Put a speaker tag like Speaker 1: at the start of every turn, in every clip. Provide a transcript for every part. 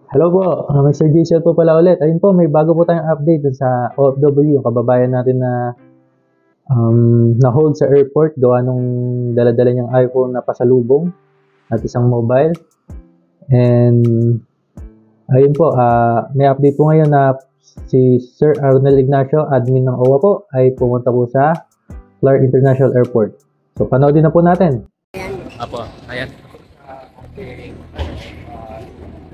Speaker 1: Hello po, Mr. Jason po pala ulit. Ayun po, may bago po tayong update dun sa OFW, yung kababayan natin na na-hold sa airport gawa nung dala-dala niyang iPhone na pasalubong at isang mobile. And ayun po, may update po ngayon na si Sir Arnel Ignacio, admin ng OWA po, ay pumunta po sa Clark International Airport. So panoodin na po natin.
Speaker 2: Apo, ayan.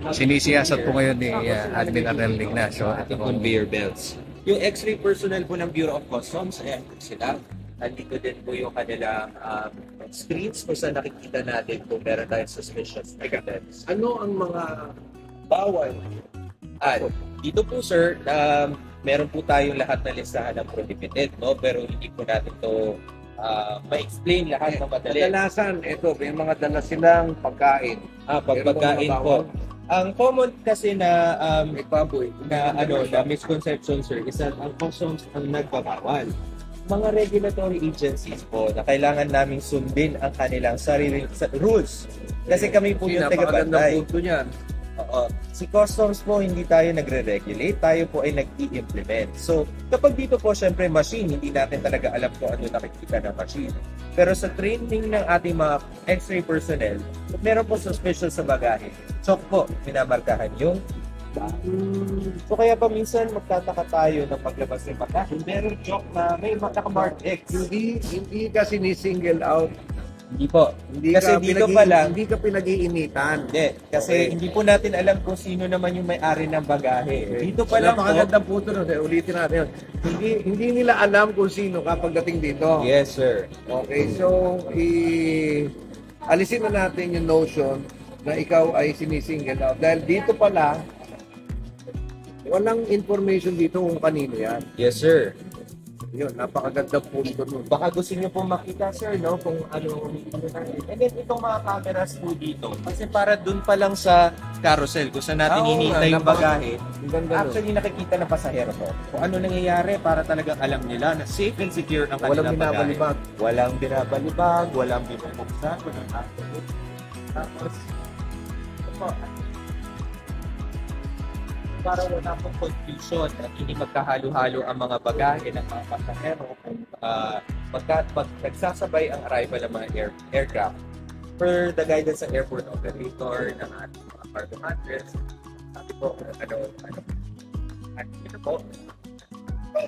Speaker 2: Sinisiyasat po ngayon ni Admin Arnel Ignacio at
Speaker 3: Conveyor belts. Yung X-ray personnel po ng Bureau of Customs, ayan po sila. Nandito din po yung kanilang screens kung saan nakikita natin kung meron tayong suspicious evidence.
Speaker 4: Ano ang mga bawal?
Speaker 3: Dito po sir, meron po tayong lahat na listahan ng prohibited, no? Pero hindi po natin to ma-explain lahat ng madali.
Speaker 4: Kadalasan, ito, may mga dala silang pagkain.
Speaker 3: Pagkain po. Ang common kasi na
Speaker 4: May baboy.
Speaker 3: na misconception sir is that ang customs ang nagbabawal. Mga regulatory agencies po na kailangan naming sundin ang kanilang sariling rules. Kasi kami po yung taga-bantay.
Speaker 4: Punto niyan.
Speaker 3: Oo. Si customs po, hindi tayo nagre-regulate, tayo po ay nag-i-implement. So, kapag dito po, syempre, machine, hindi natin talaga alam kung ano nakikita ng machine. Pero sa training ng ating mga X-ray personnel, meron po suspicious sa bagahe. So po, minamarkahan yung So kaya pa minsan magtataka tayo ng paglabas ng bagahe. Meron joke na may naka-mark X.
Speaker 4: Hindi ka sinisingle out.
Speaker 3: Hindi po.
Speaker 4: Hindi
Speaker 3: Kasi
Speaker 4: ka
Speaker 3: dito pa lang,
Speaker 4: hindi ka pinag-iinitan.
Speaker 3: hindi. Kasi hindi po natin alam kung sino naman yung may-ari ng bagahe. Dito pa lang po.
Speaker 4: Napakagandang punto nun. Ulitin natin yun. Hindi nila alam kung sino kapag dating dito.
Speaker 3: Yes, sir.
Speaker 4: Okay, so alisin na natin yung notion na ikaw ay sinisingle out. Dahil dito pala, walang information dito kung kanino yan.
Speaker 3: Yes, sir.
Speaker 4: Yun, napakagandang punto nun.
Speaker 3: Baka gusto niyo po makita, sir, no? Kung ano natin. And then, itong mga cameras po dito. Kasi para dun pa lang sa carousel, kung saan natin hinihintay yung bagahe,
Speaker 4: Ang ganda nun.
Speaker 3: actually nakikita ng pasahero ko kung ano nangyayari para talagang alam nila na safe and secure ang
Speaker 4: Walang
Speaker 3: kanilang bagahe.
Speaker 4: binabalibag.
Speaker 3: Walang binabalibag, walang binubuksan, walang activate. Tapos, ito po, para wala pong confusion at hindi magkahalo-halo ang mga bagahe ng mga pasahero kung pag nagsasabay ang arrival ng mga aircraft. Per the guidance ng airport operator, ng ating mga cargo handlers, sabi po, ito po,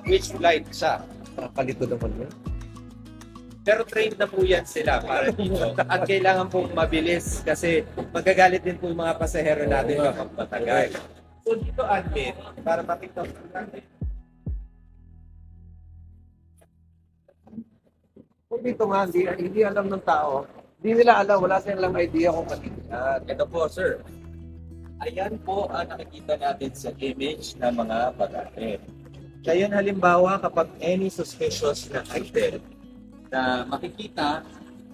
Speaker 3: which flight siya.
Speaker 4: Nakakalito naman yun.
Speaker 3: Pero trained na po yan sila para dito. At kailangan pong mabilis kasi magagalit din po yung mga pasahero natin kapag matagal. So dito, admin, para makita ko natin.
Speaker 4: Kung dito nga, hindi alam ng tao. Hindi nila alam, wala silang idea kung kanino yan.
Speaker 3: Ito po, sir. Ayan po ang nakikita natin sa image ng mga bagahe. Kaya halimbawa, kapag any suspicious na item na makikita,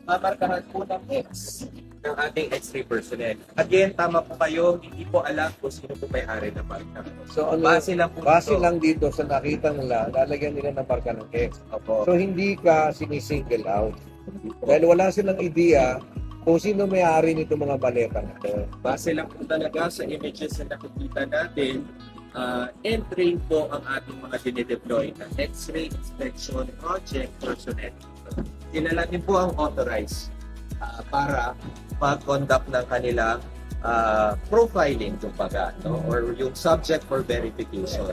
Speaker 3: mamarkahan po ng X ng ating X-ray personnel. Again, tama po kayo, hindi po alam kung sino po may-ari ng marka.
Speaker 4: So,
Speaker 3: Base lang po
Speaker 4: base
Speaker 3: dito.
Speaker 4: lang dito sa nakita nila, lalagyan nila ng marka ng X.
Speaker 3: Opo.
Speaker 4: So, hindi ka sinisingle out. Dahil wala silang idea kung sino may-ari nito mga baleta na ito.
Speaker 3: Base lang po talaga sa images na nakikita natin, and train po ang ating mga dinideploy na X-ray inspection project personnel. Sila lang din po ang authorized para mag-conduct ng kanilang profiling kumbaga, no? Or yung subject for verification.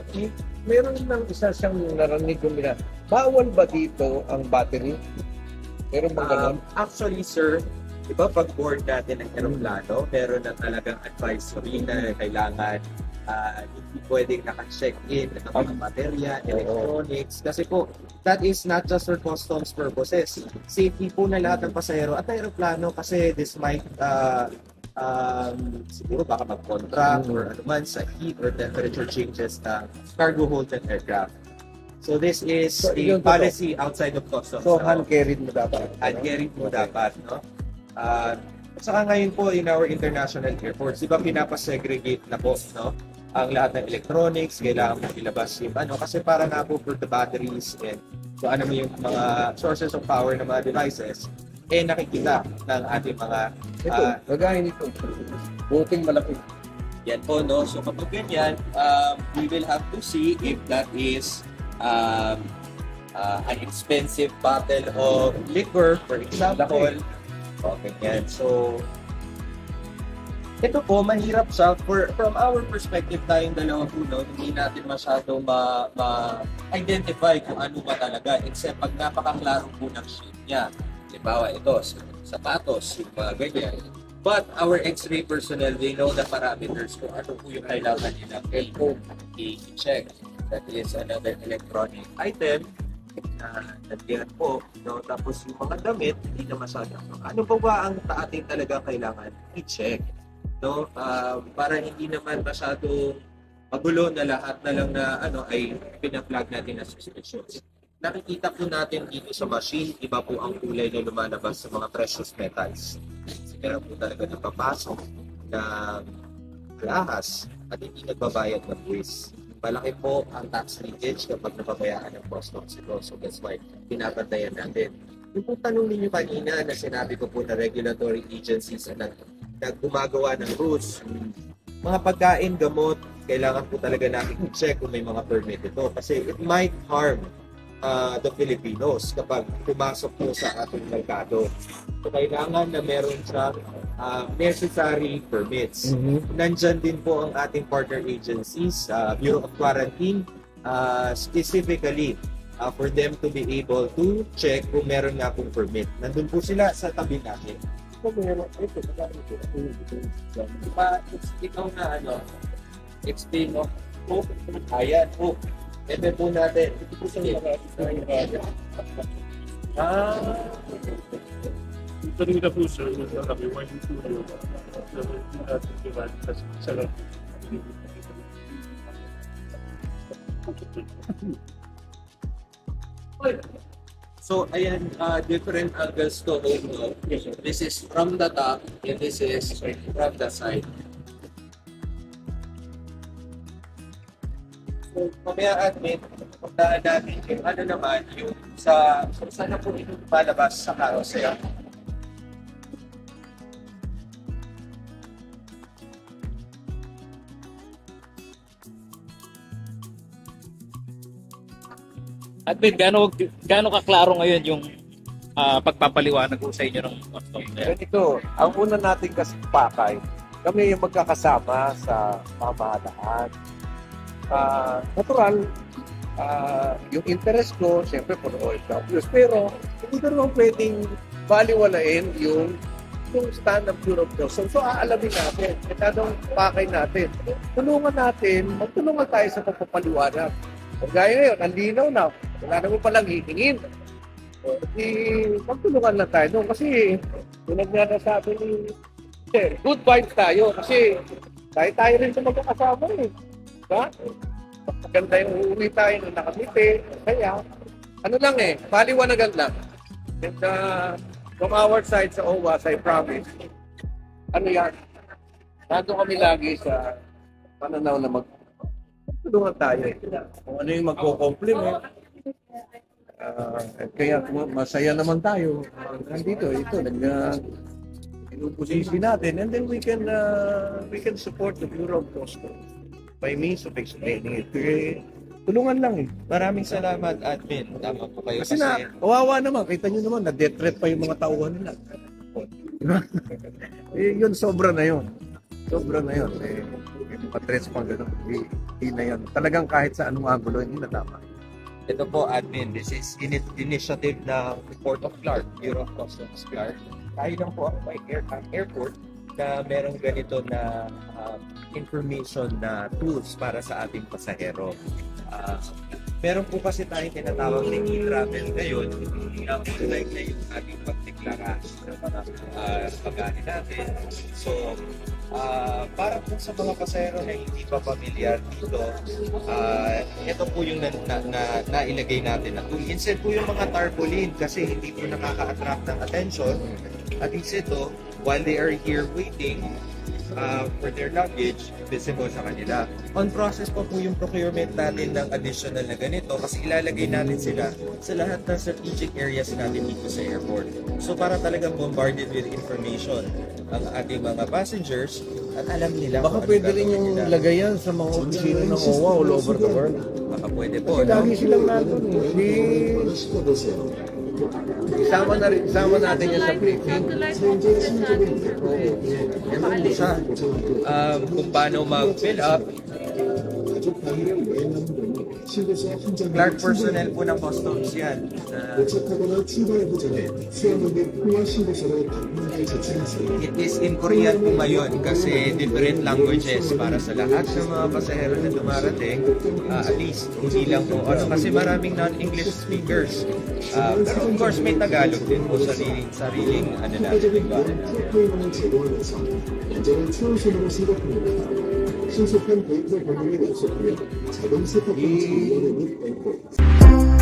Speaker 4: Meron lang isa siyang narinig ko nila. Bawal ba dito ang battery? Meron ba ganun?
Speaker 3: Actually, sir, di ba pag board natin ng aeroplano, meron na talagang advisory na kailangan hindi pwedeng naka-check-in ng mga materiya, electronics. Kasi po, that is not just for customs purposes. Safety po na lahat ng pasahero at aeroplano kasi this might siguro baka mag-contract or ano man sa heat or temperature changes na cargo hold ng aircraft. So this is
Speaker 4: So,
Speaker 3: a
Speaker 4: yun po
Speaker 3: policy outside of customs.
Speaker 4: So, hand-carried mo dapat.
Speaker 3: Hand-carried mo dapat, no? At saka ngayon po in our international airports, di ba pinapasegregate na po, no? Ang lahat ng electronics, kailangan mo ilabas yung ano, kasi para nga po for the batteries and so ano mo yung mga sources of power ng mga devices, nakikita ng ating mga
Speaker 4: Ito, kagaya nito. Buting malaki.
Speaker 3: Yan po, no? So kapag ganyan, we will have to see if that is an expensive bottle of liquor, for example. O, ganyan. So, ito po, mahirap siya. From our perspective, tayong dalawa po, no, hindi natin masyado ma-identify kung ano ba talaga. Except pag napakaklaro po ng shape niya. Halimbawa, ito, sapatos, yung mga ganyan. But our X-ray personnel, they know the parameters kung ano po yung kailangan nila i-check. That is another electronic item na nandiyan po. No? Tapos yung mga damit, hindi na masyado. Ano po ba ang ating talaga kailangan i-check? No? Para hindi naman masyado magulo na lahat na lang na ay pinaflag natin na suspicions. Nakikita po natin dito sa machine, iba po ang kulay na lumalabas sa mga precious metals. Meron po talaga napapasok ng alahas at hindi nagbabayad ng buwis. Malaki po ang tax leakage kapag napabayaan ng customs ito. So that's why pinapantayan natin. Yung po tanong ninyo kanina na sinabi ko po na regulatory agencies na gumagawa ng rules. Mga pagkain, gamot, kailangan po talaga natin i-check kung may mga permit ito. Kasi it might harm the Filipinos kapag pumasok po sa ating merkado. So kailangan na meron siya necessary permits. Nandyan din po ang ating partner agencies, Bureau of Quarantine, specifically for them to be able to check kung meron nga pong permit. Nandun po sila sa tabi natin. Ikaw na explain mo. Ayan po. Ito po natin. Ito po sa mga
Speaker 5: Kanina po sir, kami wine studio.
Speaker 3: So, ayan, different angles to home. No? This is from the top and this is from the side. So, mamaya admin, puntaan natin yung naman, yung saan na po ito palabas sa carousel.
Speaker 2: At Ben, gaano kaklaro ngayon yung pagpapaliwanag ko sa inyo ng custom?
Speaker 4: Ganito, ang una nating pakay, kami yung magkakasama sa pamahalaan. Natural, yung interest ko, siyempre for OFWs, pero hindi ko naman pwedeng baliwalain yung stand-up Bureau of Customs. So, aalamin natin, anong pakay natin. Magtulungan tayo sa pagpapaliwanag. Kung gaya ngayon, ang linaw na, wala naman palang hihingin. Magtulungan lang tayo doon. Kasi, tulad nga na sabi ni good vibes tayo. Kasi, tayo rin sa magkakasama eh. Diba? Maganda yung uuwi tayo na nakamiti. Kaya, paliwanagan lang. And from our side sa OWAS, I promise, nandun kami lagi sa pananaw na tulungan tayo. Kung ano yung magko-compliment. Kaya masaya naman tayo. Nandito, pinupusisi natin. And then we can support the Bureau of Customs by means of explaining it. Tulungan lang eh.
Speaker 3: Maraming salamat, admin. Tama po kayo
Speaker 4: Kasi kawawa naman. Kita nyo naman, na-death threat pa yung mga tauhan nila. Yun, sobra na yun. Patres pa gano'n. Hindi na yan. Talagang kahit sa anong angulo, hindi na tama.
Speaker 3: Ito po, admin. This is initiative ng Port of Clark, Bureau of Customs Clark. Tayo lang po ang airport na merong ganito na information na tools para sa ating pasahero. Meron po kasi tayong tinatawag na e-travel ngayon na online na yung ating pagdeklara ng mga pagkain natin. So, para po sa mga pasahero na hindi pa pamilyar dito, ito po yung nailagay natin na tool. Instead po yung mga tarpaulin kasi hindi po nakaka-attract ng attention. At least ito, while they are here waiting for their luggage, visible sa kanila. On process pa po yung procurement natin ng additional na ganito kasi ilalagay natin sila sa lahat ng strategic areas natin dito sa airport. So para talagang bombarded with information ang ating mga passengers at alam nila
Speaker 4: Baka
Speaker 3: kung ano
Speaker 4: pwede rin
Speaker 3: gagawin
Speaker 4: yung
Speaker 3: nila.
Speaker 4: lagay yan sa mga opisina ng OWA all over the world.
Speaker 3: Baka pwede po,
Speaker 4: Kasi
Speaker 3: no?
Speaker 4: lagi silang nandun eh. Isama natin yan sa briefing.
Speaker 3: Yan ang isa. Kung paano mag-fill up. Clark personnel po ng customs yan. It is in Korean po ngayon kasi different languages para sa lahat ng mga pasahero na dumarating. At least, hindi lang po, kasi maraming non-English speakers. Pero of course, may Tagalog din po sariling ano natin, lingwahe natin.
Speaker 6: 신속한 데이터 공유에 나섰으며 자동 세탁 장치를 운영하는 앵커.